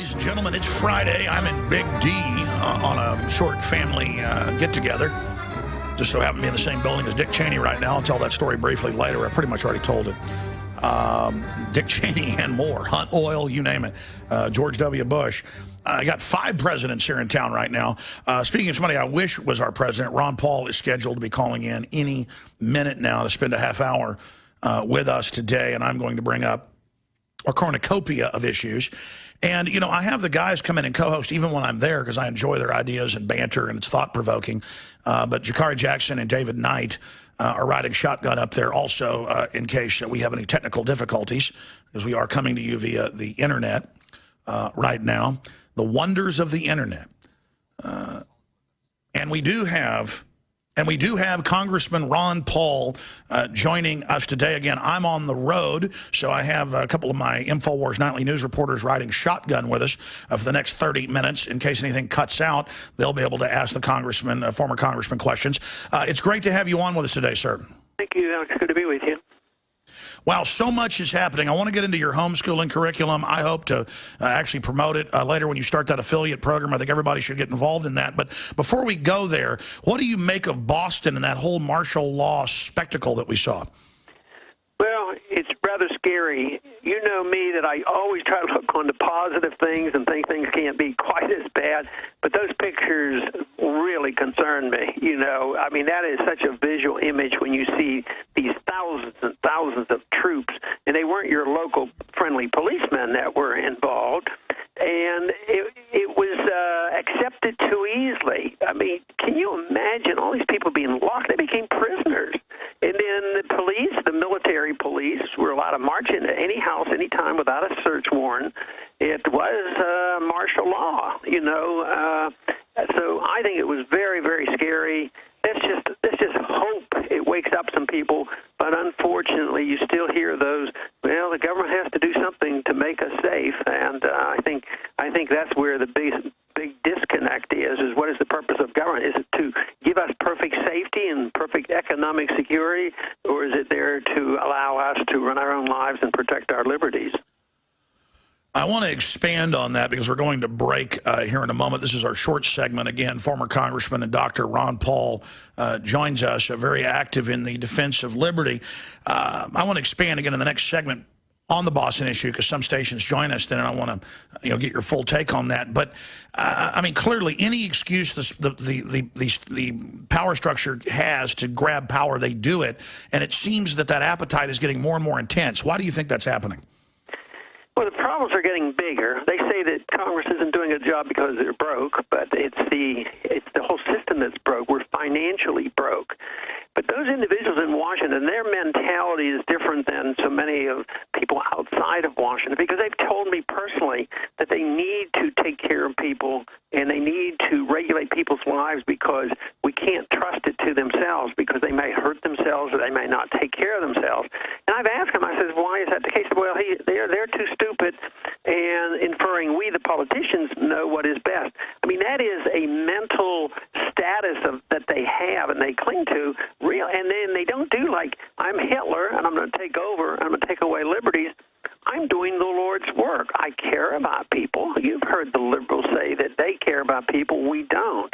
ladies and gentlemen. It's Friday. I'm in Big D on a short family get-together. Just so happen to be in the same building as Dick Cheney right now. I'll tell that story briefly later. I pretty much already told it. Dick Cheney and more. Hunt Oil, you name it. George W. Bush. I got 5 presidents here in town right now. Speaking of somebody I wish was our president, Ron Paul is scheduled to be calling in any minute now to spend a half hour with us today, and I'm going to bring up a cornucopia of issues. And, you know, I have the guys come in and co-host even when I'm there because I enjoy their ideas and banter, and it's thought-provoking. But Jakari Jackson and David Knight are riding shotgun up there also in case we have any technical difficulties, because we are coming to you via the Internet right now. The wonders of the Internet. And we do have Congressman Ron Paul joining us today. Again, I'm on the road, so I have a couple of my InfoWars Nightly News reporters riding shotgun with us for the next 30 minutes. In case anything cuts out, they'll be able to ask the congressman, former congressman, questions. It's great to have you on with us today, sir. Thank you, Alex. Good to be with you. Wow, so much is happening. I want to get into your homeschooling curriculum. I hope to actually promote it later when you start that affiliate program. I think everybody should get involved in that. But before we go there, what do you make of Boston and that whole martial law spectacle that we saw? Well, it's rather scary. You know me that I always try to look on the positive things and think things can't be quite as bad. But those pictures really concern me. You know, I mean, that is such a visual image when you see these thousands and thousands of troops, and they weren't your local friendly policemen that were involved. And it was accepted too easily. I mean, can you imagine all these people being locked? They became prisoners. And then the police, the military police, were allowed to march into any house anytime without a search warrant. It was martial law, you know. So I think it was very, very scary. Let's just hope it wakes up some people. But unfortunately, you still hear those, well, the government has to do something to make us safe. And I think that's where the big disconnect is what is the purpose of government? Is it to give us perfect safety and perfect economic security, or is it there to allow us to run our own lives and protect our liberties? I want to expand on that because we're going to break here in a moment. This is our short segment. Again, former Congressman and Dr. Ron Paul joins us, very active in the defense of liberty. I want to expand again in the next segment on the Boston issue because some stations join us then, and I want to get your full take on that. But, I mean, clearly any excuse the power structure has to grab power, they do it. And it seems that appetite is getting more and more intense. Why do you think that's happening? Well, the problems are getting bigger. They say that Congress isn't doing a job because they're broke, but it's the whole system that's broke. We're financially broke. But those individuals in Washington, their mentality is different than so many of people outside of Washington, because they've told me personally that they need to take care of people and they need to regulate people's lives because we can't trust it to themselves because they may hurt themselves or they may not take care of themselves. And I've asked him, I said, why is that the case? Well, they're too stupid and inferring we, the politicians, know what is best. I mean, that is a mental status that they have and they cling to. And then they don't do like, I'm Hitler and I'm going to take over, I'm going to take away liberties. I'm doing the Lord's work. I care about people. You've heard the liberals say that they care about people. We don't.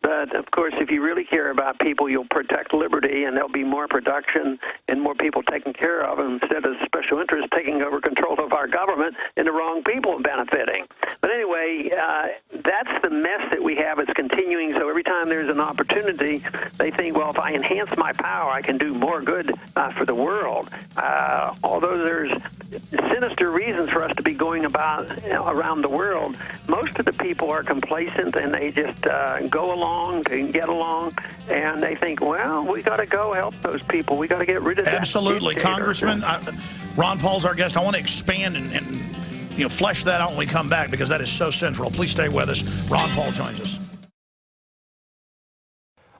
But, of course, if you really care about people, you'll protect liberty, and there'll be more production and more people taken care of instead of special interests taking over control of our government and the wrong people benefiting. But anyway, that's the mess that we have. It's continuing. So every time there's an opportunity, they think, well, if I enhance my power, I can do more good for the world. Although there's sinister reasons for us to be going about around the world, most of the people are complacent, and they just go along to get along, and they think, well, we got to go help those people. We got to get rid of that. Absolutely. Congressman, Ron Paul's our guest. I want to expand and flesh that out when we come back because that is so central. Please stay with us. Ron Paul joins us.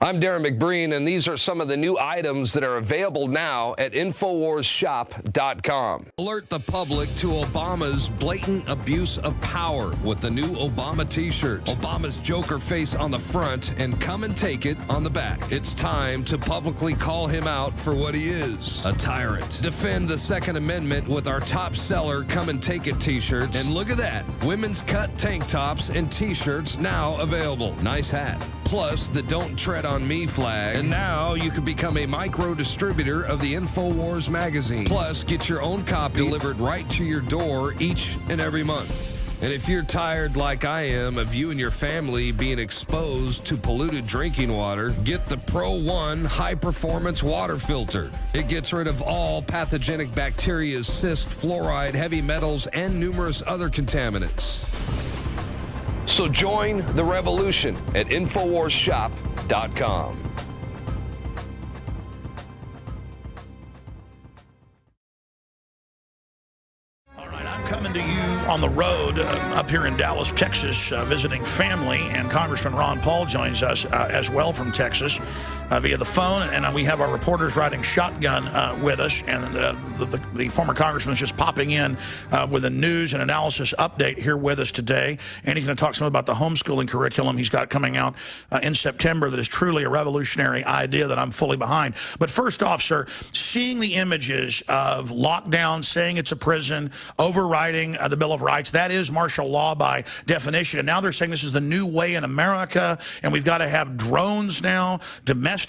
I'm Darren McBreen, and these are some of the new items that are available now at InfoWarsShop.com. Alert the public to Obama's blatant abuse of power with the new Obama t-shirt. Obama's Joker face on the front and come and take it on the back. It's time to publicly call him out for what he is, a tyrant. Defend the Second Amendment with our top seller Come and Take It t-shirts. And look at that, women's cut tank tops and t-shirts now available. Nice hat. Plus the Don't Tread on Me flag. And now you can become a micro distributor of the InfoWars magazine. Plus, get your own copy delivered right to your door each and every month. And if you're tired like I am of you and your family being exposed to polluted drinking water, get the Pro One high-performance water filter. It gets rid of all pathogenic bacteria, cyst, fluoride, heavy metals, and numerous other contaminants. So join the revolution at InfoWarsShop.com. All right, I'm coming to you on the road up here in Dallas, Texas, visiting family, and Congressman Ron Paul joins us as well from Texas via the phone, and we have our reporters riding shotgun with us, and the former congressman is just popping in with a news and analysis update here with us today, and he's going to talk some about the homeschooling curriculum he's got coming out in September that is truly a revolutionary idea that I'm fully behind. But first off, sir, seeing the images of lockdown, saying it's a prison, overriding the Bill of Rights, that is martial law by definition, and now they're saying this is the new way in America, and we've got to have drones now, domestically,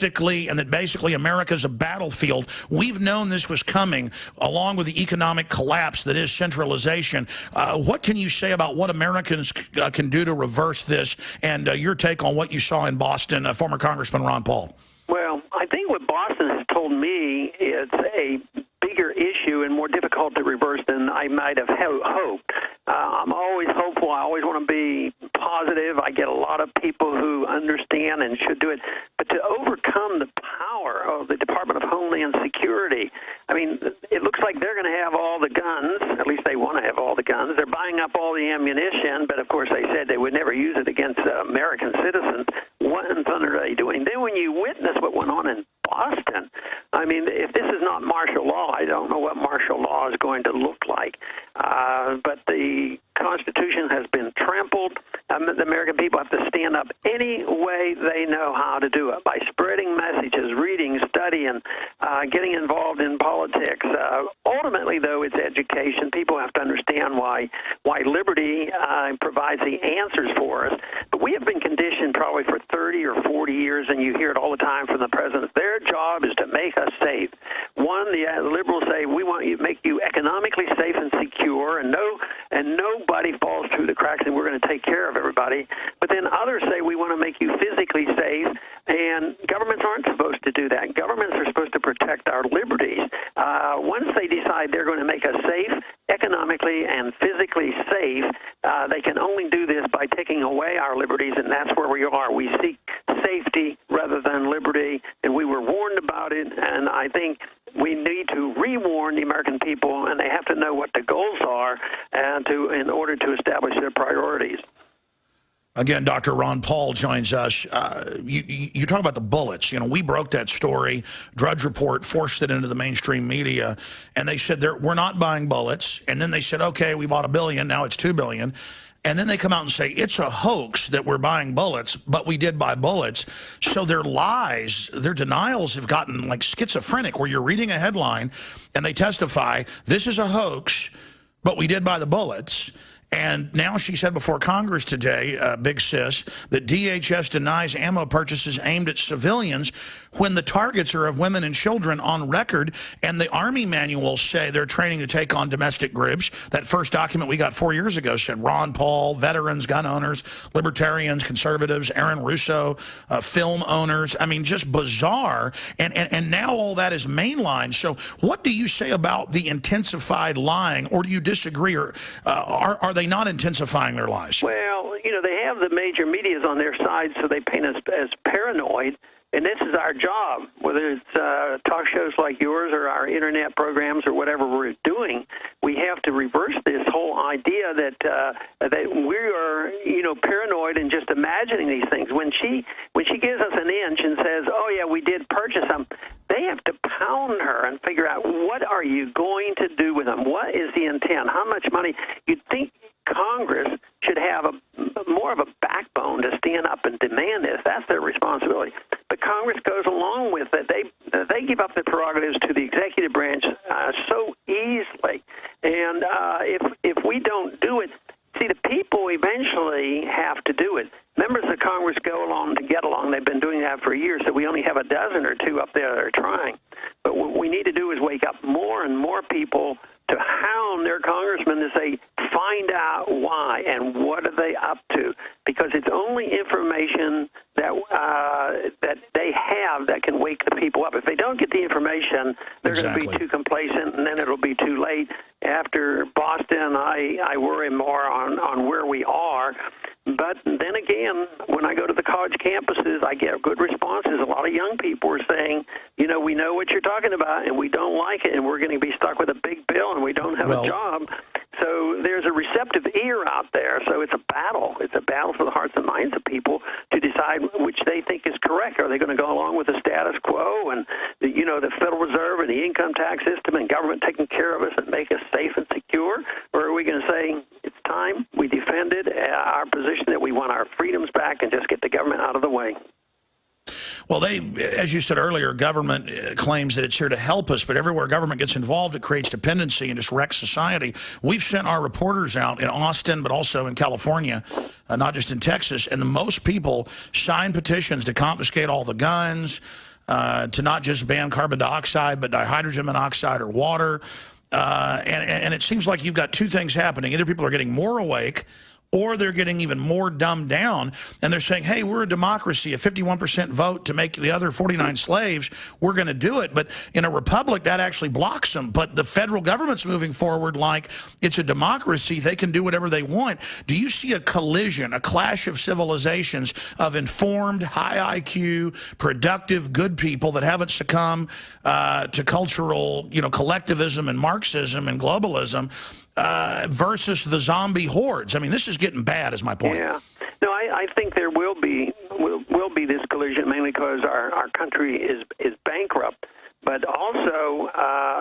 and that basically America's a battlefield. We've known this was coming along with the economic collapse that is centralization. What can you say about what Americans can do to reverse this, and your take on what you saw in Boston, former Congressman Ron Paul? Well, I think what Boston has told me is a bigger issue and more difficult to reverse than I might have hoped. I'm always hopeful. I always want to be positive. I get a lot of people who understand and should do it. But to overcome the power of the Department of Homeland Security, I mean, it looks like they're going to have all the guns. At least they want to have all the guns. They're buying up all the ammunition, but of course they said they would never use it against American citizens. What in thunder are they doing? Then when you witness what went on in Boston, I mean, if this is not martial law, I don't know what martial law is going to look like. But the Constitution has been trampled. The American people have to stand up any way they know how to do it, by spreading messages, reading, studying, getting involved in politics. Ultimately, though, it's education. People have to understand why liberty provides the answers for us. But we have been conditioned probably for 30 or 40 years, and you hear it all the time from the presidents. Their job is to make us safe. One, the liberals say, we want to make you economically safe and secure, and nobody falls through the cracks, and we're going to take care of everybody. But then others say we want to make you physically safe, and governments aren't supposed to do that. Governments are supposed to protect our liberties. Once they decide they're going to make us safe, economically and physically safe, they can only do this by taking away our liberties, and that's where we are. We seek safety rather than liberty, and we were warned about it, and I think we need to re-warn the American people, and they have to know what the goals are in order to establish their priorities. Again, Dr. Ron Paul joins us. You talk about the bullets. You know, we broke that story. Drudge Report forced it into the mainstream media, and they said we're not buying bullets. And then they said, okay, we bought $1 billion. Now it's $2 billion. And then they come out and say, it's a hoax that we're buying bullets, but we did buy bullets. So their lies, their denials have gotten like schizophrenic, where you're reading a headline and they testify, this is a hoax, but we did buy the bullets. And now she said before Congress today, Big Sis, that DHS denies ammo purchases aimed at civilians when the targets are of women and children on record. And the Army manuals say they're training to take on domestic groups. That first document we got 4 years ago said Ron Paul, veterans, gun owners, libertarians, conservatives, Aaron Russo, film owners. I mean, just bizarre. And now all that is mainlined. So what do you say about the intensified lying, or do you disagree? Or are they they not intensifying their lies? Well, you know, they have the major medias on their side, so they paint us as paranoid. And this is our job, whether it's talk shows like yours or our internet programs or whatever we're doing. We have to reverse this whole idea that that we are, you know, paranoid and just imagining these things. When she gives us an inch and says, "Oh yeah, we did purchase them," they have to pound her and figure out, what are you going to do with them? What is the intent? How much money? You'd think Congress should have more of a backbone to stand up and demand this. That's their responsibility. But Congress goes along with it. They give up their prerogatives to the executive branch so easily. And if we don't do it, see, the people eventually have to do it. Members of Congress go along to get along. They've been doing that for years, so we only have a dozen or two up there that are trying. But what we need to do is wake up more and more people to hound their congressmen to say, find out why and what are they up to, because it's only information that that they have that can wake the people up. If they don't get the information, they're going to be too complacent, and then it'll be too late. After Boston, I worry more on where we are. But then again, when I go to the college campuses, I get good responses. A lot of young people are saying, you know, we know what you're talking about, and we don't like it, and we're going to be stuck with a big bill, and we don't have a job. So there's a receptive ear out there. So it's a battle. It's a battle for the hearts and minds of people to decide which they think is correct. Are they going to go along with the status quo and, you know, the Federal Reserve and the income tax system and government taking care of us and make us safe and secure? Or are we going to say, it's time, we defended our position that we want our freedoms back and just get the government out of the way? Well, as you said earlier, government claims that it's here to help us, but everywhere government gets involved, it creates dependency and just wrecks society. We've sent our reporters out in Austin, but also in California, not just in Texas, and most people sign petitions to confiscate all the guns, to not just ban carbon dioxide, but dihydrogen monoxide or water. And it seems like you've got two things happening. Either people are getting more awake, or they're getting even more dumbed down, and they're saying, hey, we're a democracy, a 51% vote to make the other 49 slaves, we're going to do it. But in a republic, that actually blocks them. But the federal government's moving forward like it's a democracy. They can do whatever they want. Do you see a collision, a clash of civilizations of informed, high IQ, productive, good people that haven't succumbed to cultural, you know, collectivism and Marxism and globalism, versus the zombie hordes? I mean, this is getting bad, is my point. Yeah. No, I think there will be this collision, mainly because our country is bankrupt. But also,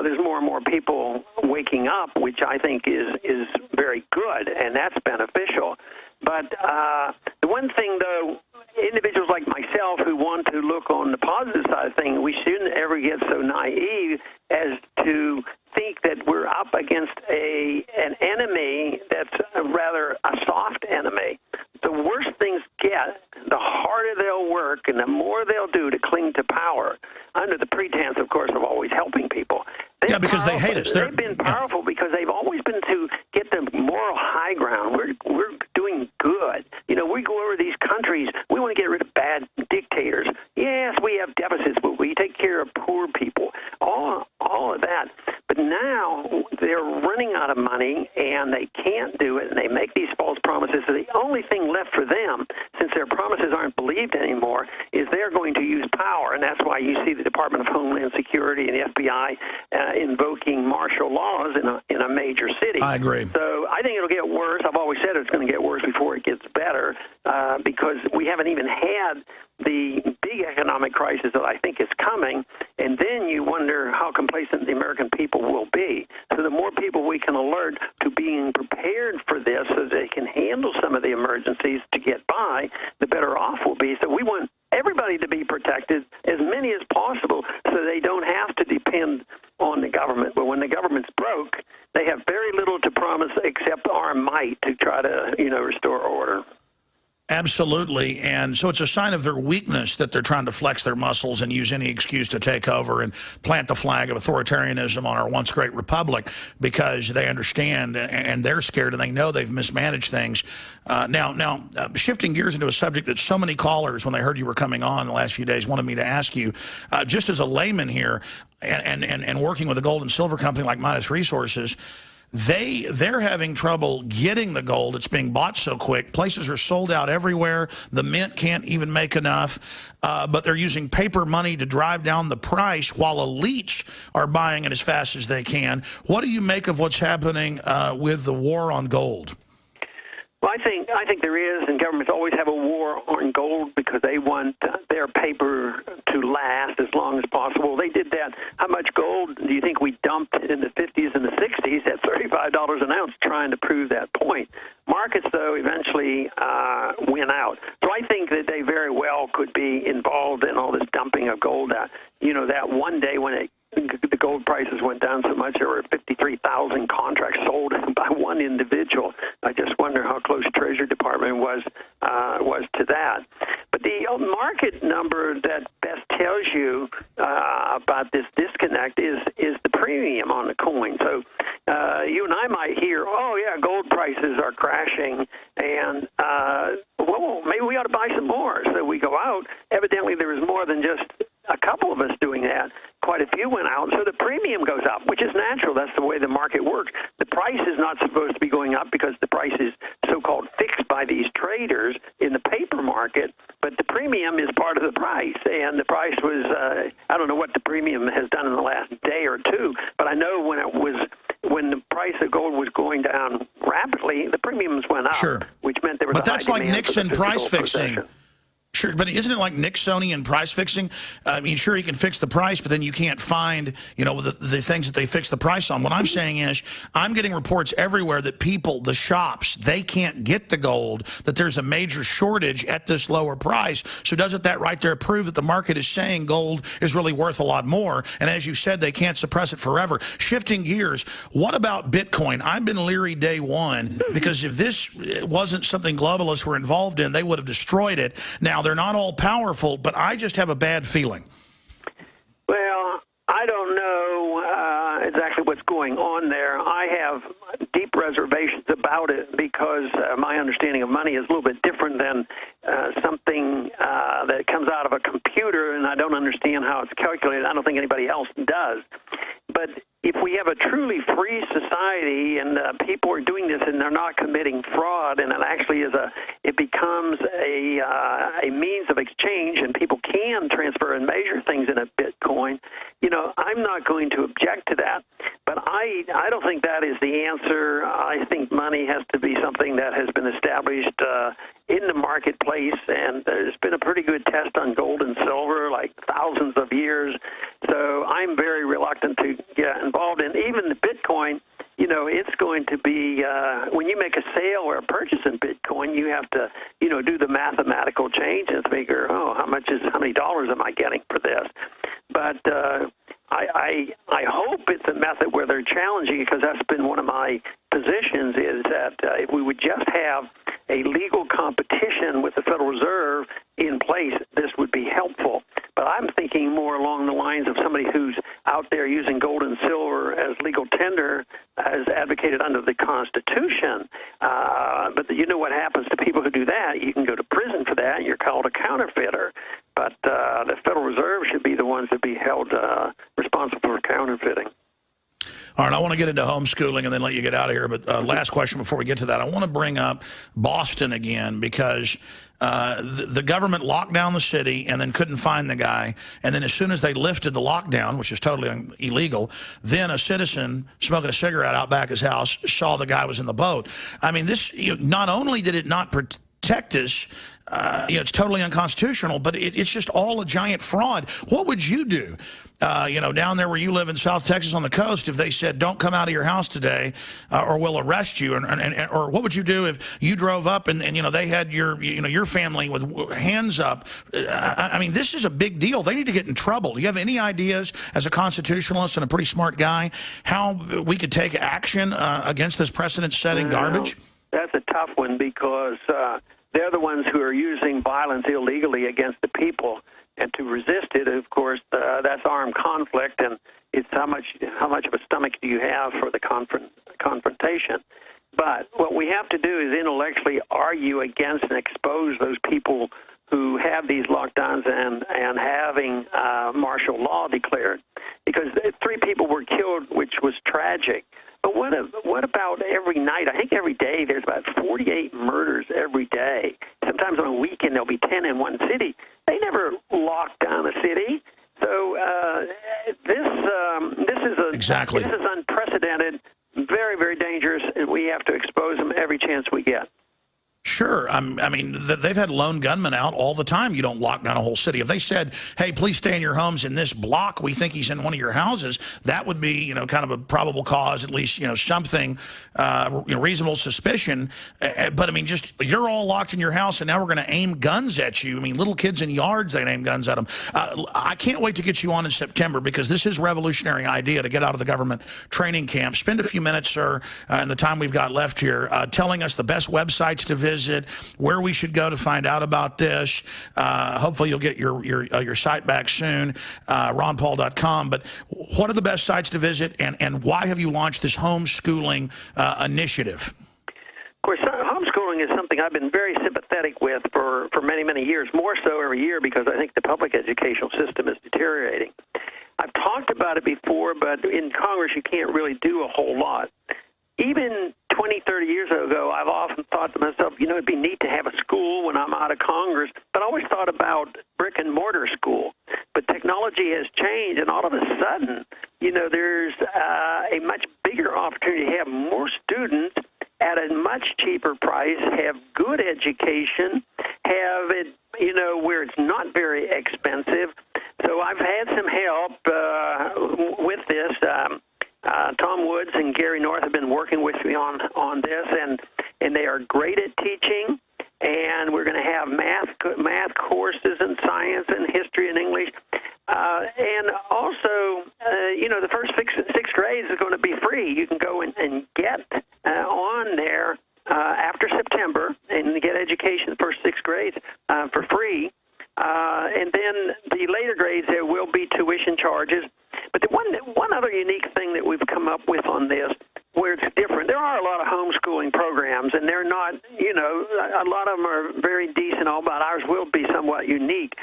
there's more and more people waking up, which I think is very good, and that's beneficial. But the one thing, though, individuals like myself who want to look on the positive side of things, we shouldn't ever get so naive as to think that we're up against an enemy that's rather a soft enemy. The worse things get, the harder they'll work and the more they'll do to cling to power, under the pretense, of course, of always helping people. Yeah, because they hate us. They've been powerful because they've always been to get the moral high ground. We're doing good. You know, we go over these countries. We want to get rid of bad dictators. Yes, we have deficits, but we take care of poor people. All of that. But now they're running out of money, and they can't do it, and they make these false promises. So the only thing left for them, since their promises aren't believed anymore, is they're going to use power. And that's why you see the Department of Homeland Security and the FBI invoking martial laws in a major city. I agree. So I think it'll get worse. I've always said it's going to get worse before it gets better, because we haven't even had the big economic crisis that I think is coming, and then you wonder how complacent the American people will be. So the more people we can alert to being prepared for this so they can handle some of the emergencies to get by, the better off we'll be. So we want everybody to be protected, as many as possible, so they don't have to depend on the government. But when the government's broke, they have very little to promise except our might to try to, you know, restore order. Absolutely. And so it's a sign of their weakness that they're trying to flex their muscles and use any excuse to take over and plant the flag of authoritarianism on our once great republic, because they understand and they're scared and they know they've mismanaged things. Now, shifting gears into a subject that so many callers, when they heard you were coming on the last few days, wanted me to ask you, just as a layman here and working with a gold and silver company like Midas Resources, they're having trouble getting the gold. It's being bought so quick. Places are sold out everywhere. The mint can't even make enough, but they're using paper money to drive down the price while elites are buying it as fast as they can. What do you make of what's happening with the war on gold? Well, I think there is, and governments always have a war on gold because they want their paper to last as long as possible. They did that. How much gold do you think we dumped in the 50s and the 60s at $35 an ounce trying to prove that point? Markets, though, eventually win out. So I think that they very well could be involved in all this dumping of gold. You know, that one day when the gold prices went down so much, there were 53,000 contracts sold by one individual. I just wonder how close Treasury Department was to that. But the market number that best tells you about this disconnect is the premium on the coin. So you and I might hear, oh, yeah, gold prices are crashing, and, well, maybe we ought to buy some more. So we go out. Evidently, there was more than just a couple of us doing that. Quite a few went out, so the premium goes up, which is natural. That's the way the market works. The price is not supposed to be going up because the price is so-called fixed by these traders in the paper market, but the premium is part of the price, and the price was, I don't know what the premium has done in the last day or two, but I know when the price of gold was going down rapidly, the premiums went up, sure, which meant there was but a high that's like demand Nixon for price physical fixing. possession. Sure, but isn't it like Nixonian price fixing? I mean, sure, you can fix the price, but then you can't find, you know, the things that they fix the price on. What I'm saying is I'm getting reports everywhere that people, the shops, they can't get the gold, that there's a major shortage at this lower price. So doesn't that right there prove that the market is saying gold is really worth a lot more? And as you said, they can't suppress it forever. Shifting gears, what about Bitcoin? I've been leery day one because if this wasn't something globalists were involved in, they would have destroyed it. Now, they're not all powerful, but I just have a bad feeling. Well, I don't know exactly what's going on there. I have deep reservations about it because my understanding of money is a little bit different than something that comes out of a computer, and I don't understand how it's calculated. I don't think anybody else does. But if we have a truly free society and people are doing this and they're not committing fraud, and it actually is it becomes a means of exchange, and people can transfer and measure things in a Bitcoin, you know, I'm not going to object to that. But I don't think that is the answer. I think money has to be something that has been established in the marketplace, and there's been a pretty good test on gold and silver, like thousands of years. So I'm very reluctant to get involved in even the Bitcoin. You know, it's going to be when you make a sale or a purchase in Bitcoin, you have to, you know, do the mathematical change and figure, oh, how many dollars am I getting for this? But I hope it's a method where they're challenging, because that's been one of my positions, is that if we would just have a legal competition with the Federal Reserve in place, this would be helpful. But I'm thinking more along the lines of somebody who's out there using gold and silver as legal tender, as advocated under the Constitution. But you know what happens to people who do that? You can go to prison for that. You're called a counterfeiter. But the Federal Reserve should be the ones that be held responsible for counterfeiting. All right, I want to get into homeschooling and then let you get out of here. But last question before we get to that. I want to bring up Boston again, because the government locked down the city and then couldn't find the guy. And then as soon as they lifted the lockdown, which is totally illegal, then a citizen smoking a cigarette out back his house saw the guy was in the boat. I mean, this, you know, not only did it not protect us, you know, it's totally unconstitutional, but it's just all a giant fraud. What would you do? You know, down there where you live in South Texas on the coast, if they said, don't come out of your house today or we'll arrest you, or what would you do if you drove up and you know, they had your family with hands up? I mean, this is a big deal. They need to get in trouble. Do you have any ideas, as a constitutionalist and a pretty smart guy, how we could take action against this precedent-setting garbage? That's a tough one, because they're the ones who are using violence illegally against the people. And to resist it, of course, that's armed conflict, and it's how much of a stomach do you have for the confrontation. But what we have to do is intellectually argue against and expose those people who have these lockdowns and having martial law declared, because 3 people were killed, which was tragic. But what about every night? I think every day there's about 48 murders every day. Sometimes on a weekend there'll be 10 in one city. They never lock down a city. So exactly. This is unprecedented, very, very dangerous, and we have to expose them every chance we get. Sure. I mean, they've had lone gunmen out all the time. You don't lock down a whole city. If they said, hey, please stay in your homes in this block, we think he's in one of your houses, that would be, you know, kind of a probable cause, at least, you know, something, reasonable suspicion. But, I mean, just you're all locked in your house, and now we're going to aim guns at you. I mean, little kids in yards, they aim guns at them. I can't wait to get you on in September, because this is a revolutionary idea to get out of the government training camp. Spend a few minutes, sir, in the time we've got left here, telling us the best websites to visit, where we should go to find out about this. Hopefully you'll get your site back soon, ronpaul.com. But what are the best sites to visit, and why have you launched this homeschooling initiative? Of course, homeschooling is something I've been very sympathetic with for many, many years, more so every year, because I think the public educational system is deteriorating. I've talked about it before, but in Congress you can't really do a whole lot. Even 20, 30 years ago, I've often thought to myself, you know, it'd be neat to have a school when I'm out of Congress, but I always thought about brick-and-mortar school. But technology has changed, and all of a sudden, you know, there's a much bigger opportunity to have more students at a much cheaper price, have good education, have it, you know, where it's not very expensive. So I've had some help with this. Tom Woods and Gary North have been working with me on this, and they are great at teaching. And we're going to have math courses and science and history and English. And also, you know, the first six grades is going to be free. You can go and get on there after September and get education the first 6 grades for free. And then the later grades, there will be tuition charges. But the one other unique thing that we've come up with on this, where it's different, there are a lot of homeschooling programs, and they're not, you know, a lot of them are very decent, all but ours will be somewhat unique.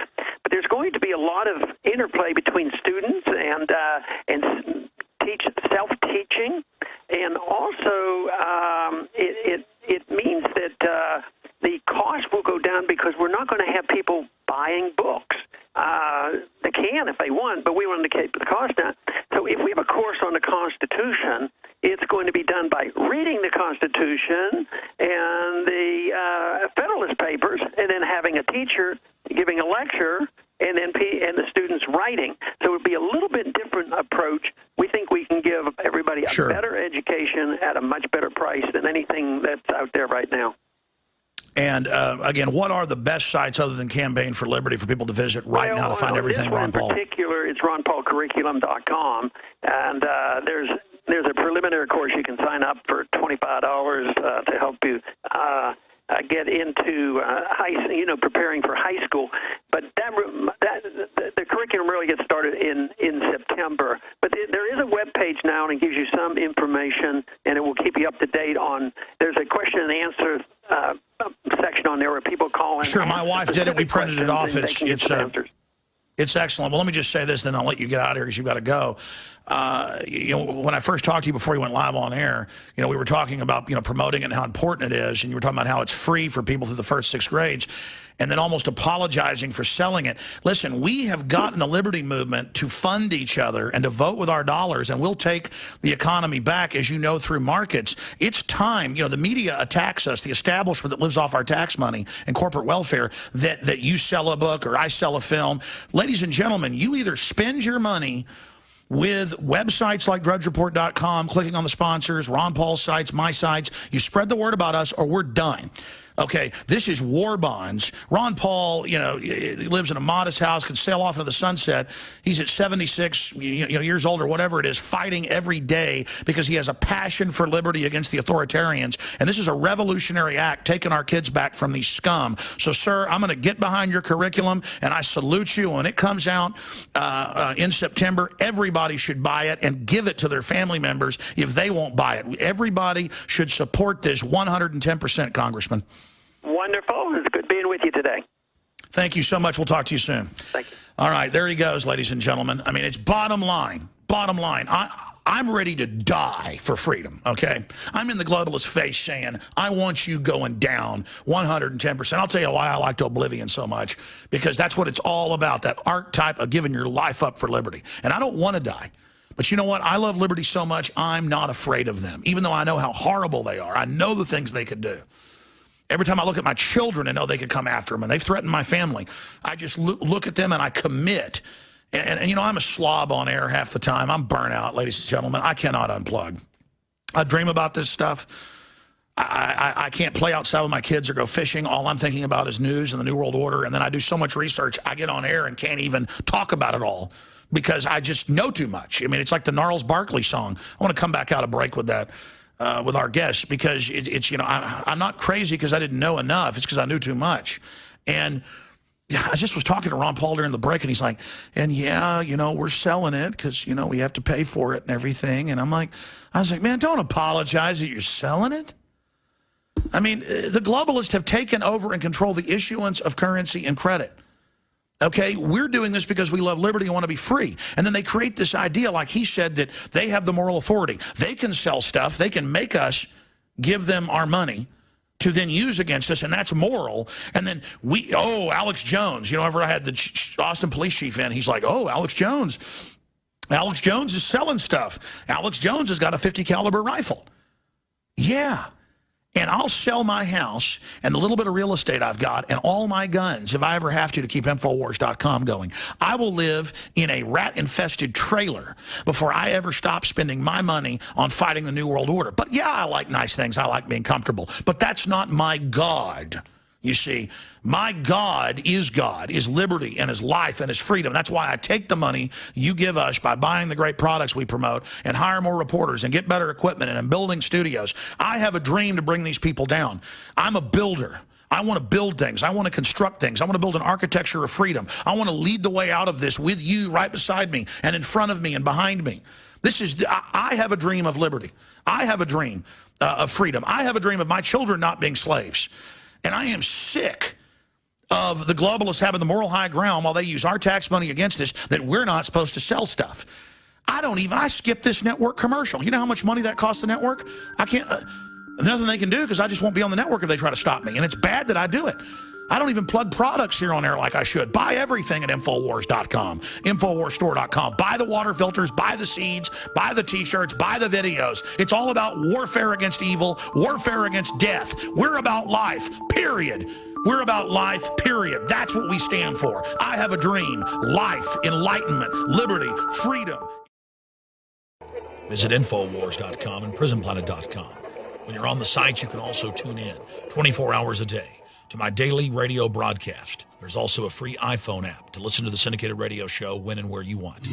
But there's going to be a lot of interplay between students and self-teaching, and also it means that the cost will go down, because we're not going to have people buying books. They can if they want, but we want to keep the cost down. So if we have a course on the Constitution, it's going to be done by reading the Constitution and the Federalist Papers, and then having a teacher giving a lecture, and then the students writing. So it would be a little bit different approach. We think we can give everybody a better education at a much better price than anything that's out there right now. And again, what are the best sites other than Campaign for Liberty for people to visit right now to find everything Ron Paul? In particular, it's ronpaulcurriculum.com, and there's a preliminary course you can sign up for $25 to help you get into preparing for high school. But the curriculum really gets started in September. But there is a web page now, and it gives you some information, and it will keep you up to date on. There's a question and answer section on there where people call in. Sure, my wife did it. We printed it off. It's excellent. Well, let me just say this, then I'll let you get out of here because you've got to go. When I first talked to you before you went live on air, we were talking about, promoting it and how important it is, and you were talking about how it's free for people through the first 6 grades, and then almost apologizing for selling it. Listen, we have gotten the liberty movement to fund each other and to vote with our dollars, and we'll take the economy back, as you know, through markets. It's time. The media attacks us, the establishment that lives off our tax money and corporate welfare, that you sell a book or I sell a film. Ladies and gentlemen, you either spend your money with websites like drudgereport.com, clicking on the sponsors, Ron Paul's sites, my sites, you spread the word about us or we're done. Okay, this is war bonds. Ron Paul, he lives in a modest house, could sail off into the sunset. He's at 76 years old or whatever it is, fighting every day because he has a passion for liberty against the authoritarians. And this is a revolutionary act, taking our kids back from these scum. So, sir, I'm going to get behind your curriculum, and I salute you. When it comes out in September, everybody should buy it and give it to their family members if they won't buy it. Everybody should support this 110%, Congressman. Wonderful. It's good being with you today. Thank you so much. We'll talk to you soon. Thank you. All right, there he goes, ladies and gentlemen. I mean, it's bottom line. Bottom line. I'm ready to die for freedom, okay? I'm in the globalist face saying, I want you going down 110%. I'll tell you why I liked Oblivion so much, because that's what it's all about, that archetype of giving your life up for liberty. And I don't want to die. But you know what? I love liberty so much, I'm not afraid of them, even though I know how horrible they are. I know the things they could do. Every time I look at my children and know they could come after them, and they've threatened my family, I just look at them and I commit. And you know, I'm a slob on air half the time. I'm burnt out, ladies and gentlemen. I cannot unplug. I dream about this stuff. I can't play outside with my kids or go fishing. All I'm thinking about is news and the New World Order. And then I do so much research, I get on air and can't even talk about it all because I just know too much. I mean, it's like the Gnarls Barkley song. I want to come back out of break with that, with our guests, because it's, you know, I'm not crazy because I didn't know enough. It's because I knew too much. And I just was talking to Ron Paul during the break, and he's like, and yeah, you know, we're selling it because, you know, we have to pay for it and everything. And I was like, man, don't apologize that you're selling it. I mean, the globalists have taken over and control the issuance of currency and credit. Okay, we're doing this because we love liberty and want to be free. And then they create this idea, like he said, that they have the moral authority. They can sell stuff. They can make us give them our money to then use against us, and that's moral. And then Alex Jones, you know, whenever I had the Austin police chief in, he's like, oh, Alex Jones is selling stuff. Alex Jones has got a 50 caliber rifle. Yeah. And I'll sell my house and the little bit of real estate I've got and all my guns if I ever have to keep Infowars.com going. I will live in a rat-infested trailer before I ever stop spending my money on fighting the New World Order. But yeah, I like nice things. I like being comfortable. But that's not my God. You see, my God is liberty and is life and is freedom. That's why I take the money you give us by buying the great products we promote and hire more reporters and get better equipment and I'm building studios. I have a dream to bring these people down. I'm a builder. I want to build things. I want to construct things. I want to build an architecture of freedom. I want to lead the way out of this with you right beside me and in front of me and behind me. I have a dream of liberty. I have a dream of freedom. I have a dream of my children not being slaves. And I am sick of the globalists having the moral high ground while they use our tax money against us that we're not supposed to sell stuff. I skip this network commercial. You know how much money that costs the network? I can't, there's nothing they can do because I just won't be on the network if they try to stop me. And it's bad that I do it. I don't even plug products here on air like I should. Buy everything at Infowars.com, InfoWarsStore.com. Buy the water filters, buy the seeds, buy the T-shirts, buy the videos. It's all about warfare against evil, warfare against death. We're about life, period. We're about life, period. That's what we stand for. I have a dream. Life, enlightenment, liberty, freedom. Visit Infowars.com and PrisonPlanet.com. When you're on the site, you can also tune in 24 hours a day to my daily radio broadcast. There's also a free iPhone app to listen to the syndicated radio show when and where you want.